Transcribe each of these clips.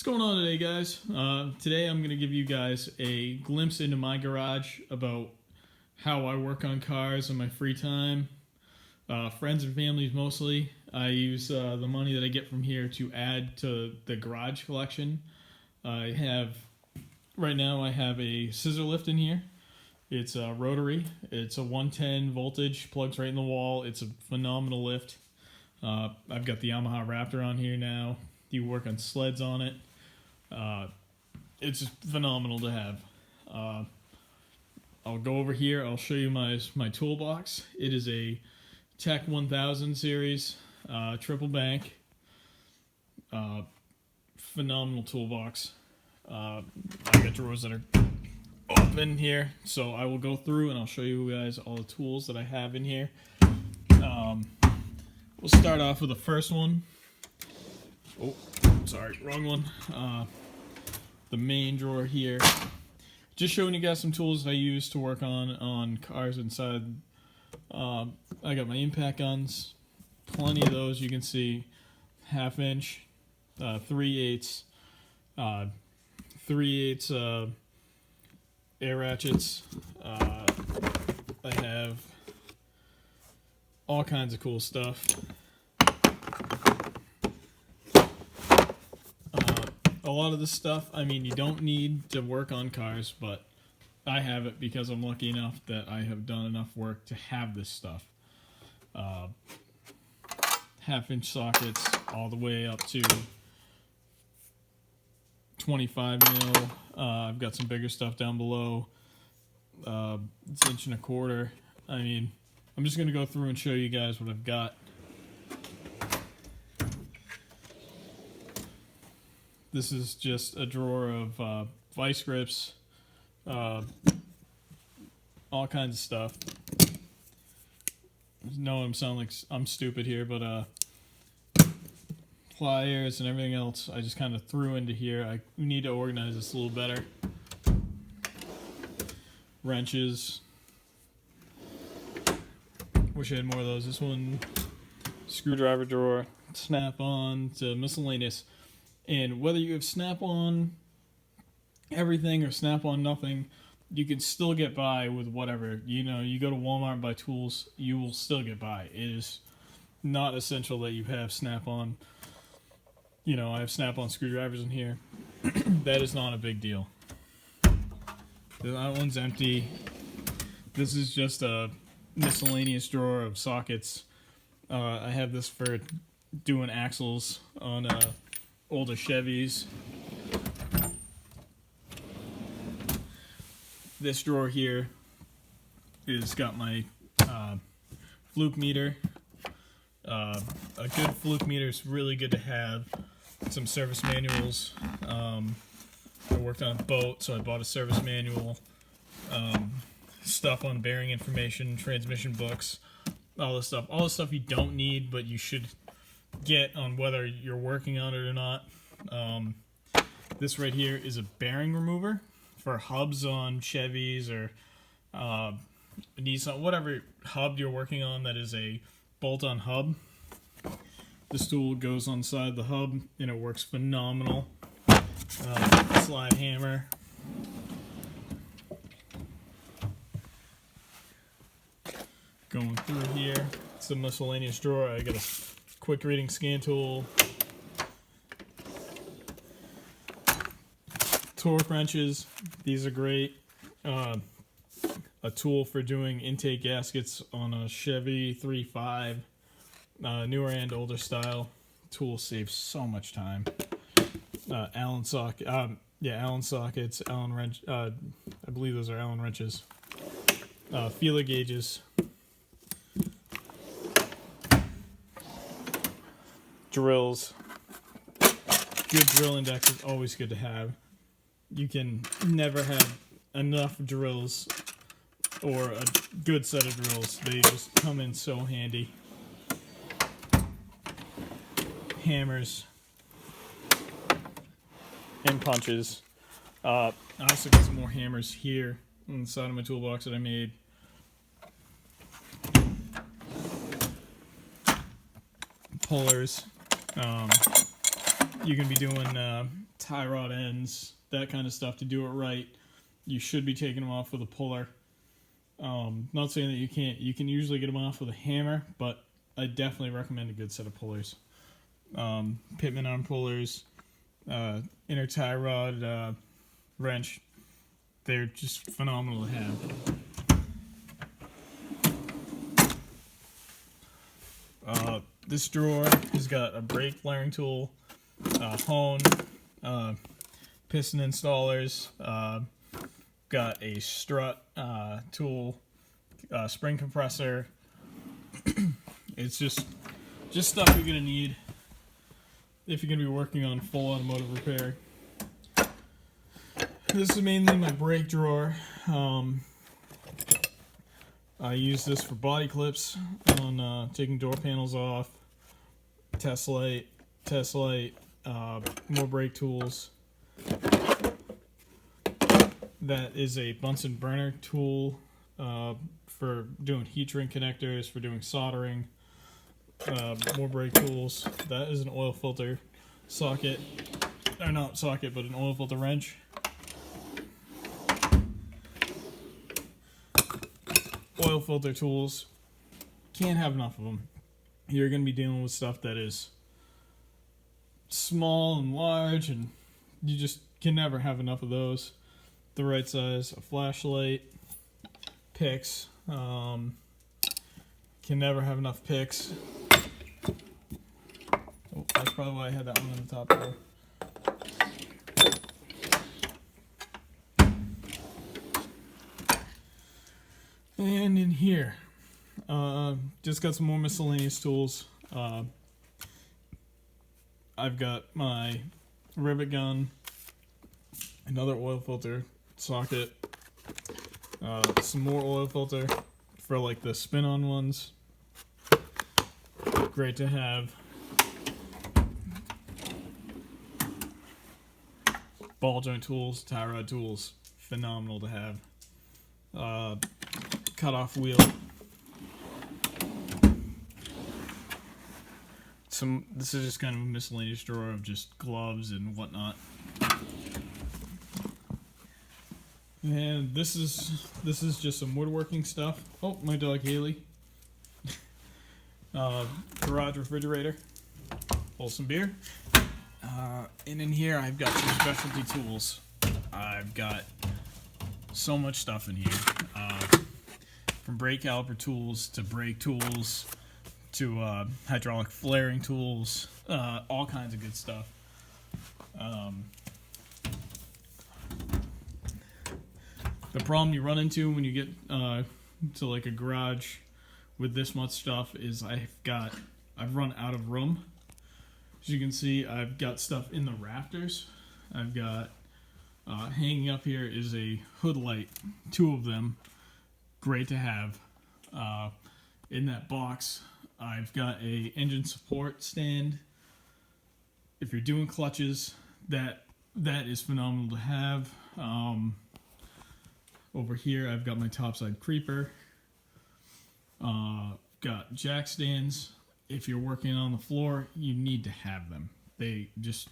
What's going on today, guys? Today I'm going to give you guys a glimpse into my garage about how I work on cars in my free time. Friends and families mostly. I use the money that I get from here to add to the garage collection. Right now I have a scissor lift in here. It's a rotary. It's a 110 voltage, plugs right in the wall. It's a phenomenal lift. I've got the Yamaha Raptor on here now. You work on sleds on it. It's just phenomenal to have. I'll go over here. I'll show you my toolbox. It is a Tech 1000 series, triple bank. Phenomenal toolbox. I've got drawers that are open here, so I will go through and I'll show you guys all the tools that I have in here. We'll start off with the first one. Oh, sorry, wrong one. The main drawer here. Just showing you guys some tools that I use to work on cars inside. I got my impact guns, plenty of those. You can see 1/2 inch, 3/8, 3/8 air ratchets. I have all kinds of cool stuff. A lot of this stuff, I mean, you don't need to work on cars, but I have it because I'm lucky enough that I have done enough work to have this stuff. 1/2 inch sockets all the way up to 25 mil. I've got some bigger stuff down below. It's 1.25 inch. I mean, I'm just going to go through and show you guys what I've got. This is just a drawer of vice grips, all kinds of stuff. I know I'm sounding like I'm stupid here, but pliers and everything else I just kind of threw into here. I need to organize this a little better. Wrenches. Wish I had more of those. This one, screwdriver drawer, snap-on to miscellaneous. And whether you have snap-on everything or snap-on nothing, you can still get by with whatever. You know, you go to Walmart and buy tools, you will still get by. It is not essential that you have snap-on. You know, I have snap-on screwdrivers in here. That is not a big deal. That one's empty. This is just a miscellaneous drawer of sockets. I have this for doing axles on older Chevys. This drawer here is got my fluke meter. A good fluke meter is really good to have. Some service manuals. I worked on a boat, so I bought a service manual. Stuff on bearing information, transmission books, all this stuff. All the stuff you don't need, but you should get on whether you're working on it or not. This right here is a bearing remover for hubs on Chevys or Nissan, whatever hub you're working on that is a bolt-on hub. This tool goes on the side of the hub and it works phenomenal. Slide hammer. Going through here, it's a miscellaneous drawer. I got a quick reading scan tool, torque wrenches. These are great. A tool for doing intake gaskets on a Chevy 3.5, newer and older style. Tool saves so much time. Allen socket. Allen sockets. Allen wrench. I believe those are Allen wrenches. Feeler gauges. Drills. Good drill index is always good to have. You can never have enough drills or a good set of drills. They just come in so handy. Hammers and punches. I also got some more hammers here on the side of my toolbox that I made. Pullers. you're going to be doing tie rod ends, that kind of stuff, to do it right, you should be taking them off with a puller. Not saying that you can't. You can usually get them off with a hammer, but I definitely recommend a good set of pullers. Pitman arm pullers, inner tie rod wrench. They're just phenomenal to have. This drawer has got a brake flaring tool, hone, piston installers, got a strut tool, spring compressor. It's just stuff you're gonna need if you're gonna be working on full automotive repair. This is mainly my brake drawer. I use this for body clips on taking door panels off, test light, more brake tools. That is a Bunsen burner tool for doing heat shrink connectors, for doing soldering. More brake tools. That is an oil filter socket, or not socket, but an oil filter wrench. Oil filter tools, can't have enough of them. You're going to be dealing with stuff that is small and large, and you just can never have enough of those. The right size, a flashlight, picks, can never have enough picks. Oh, that's probably why I had that one on the top there. And in here, just got some more miscellaneous tools. I've got my rivet gun, another oil filter socket, some more oil filter for like the spin-on ones. Great to have. Ball joint tools, tie rod tools, phenomenal to have. Cut-off wheel. This is just kind of a miscellaneous drawer of just gloves and whatnot. And this is just some woodworking stuff. Oh, my dog Haley. Garage refrigerator. Wholesome beer. And in here I've got some specialty tools. I've got so much stuff in here. From brake caliper tools to brake tools to hydraulic flaring tools, all kinds of good stuff. The problem you run into when you get to like a garage with this much stuff is I've run out of room. As you can see, I've got stuff in the rafters. I've got hanging up here is a hood light, 2 of them. Great to have. In that box, I've got a engine support stand. If you're doing clutches, that is phenomenal to have. Over here, I've got my topside creeper. Got jack stands. If you're working on the floor, you need to have them. It's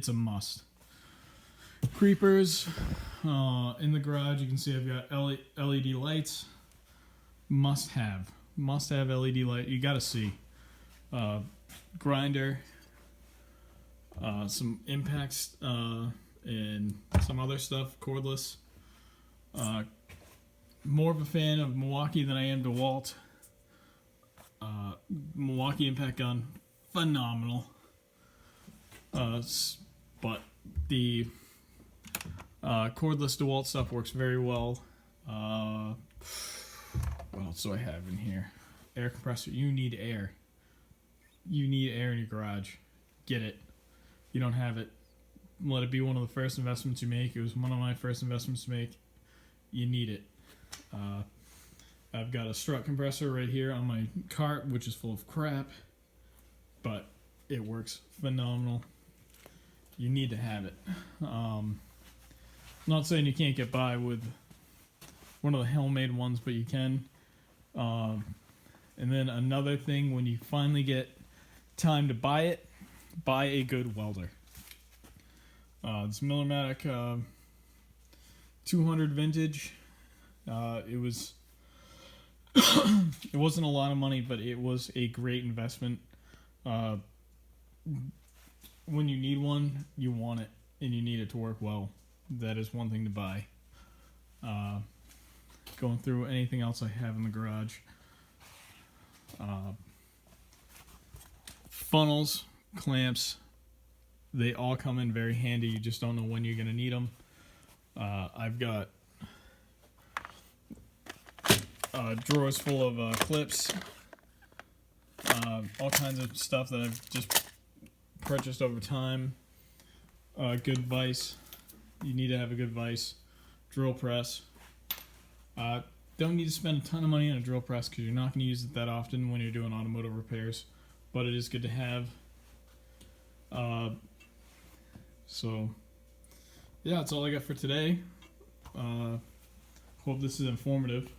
a must. Creepers in the garage. You can see I've got LED lights. Must have LED light. You gotta see. Grinder, some impacts, and some other stuff. Cordless. More of a fan of Milwaukee than I am DeWalt. Milwaukee impact gun, phenomenal. But the cordless DeWalt stuff works very well. What else do I have in here? Air compressor. You need air. You need air in your garage. Get it. If you don't have it, let it be one of the first investments you make. It was one of my first investments to make. You need it. I've got a strut compressor right here on my cart, which is full of crap, but it works phenomenal. You need to have it. Not saying you can't get by with one of the homemade ones, but you can. And then another thing, when you finally get time to buy it, buy a good welder. This Millermatic 200 vintage. It was it wasn't a lot of money, but it was a great investment. When you need one, you want it, and you need it to work well. That is one thing to buy. Going through anything else I have in the garage. Funnels, clamps, they all come in very handy. You just don't know when you're going to need them. I've got drawers full of clips, all kinds of stuff that I've just purchased over time. Good vise. You need to have a good vise. Drill press. Don't need to spend a ton of money on a drill press because you're not going to use it that often when you're doing automotive repairs, but it is good to have. So yeah, that's all I got for today. Hope this is informative.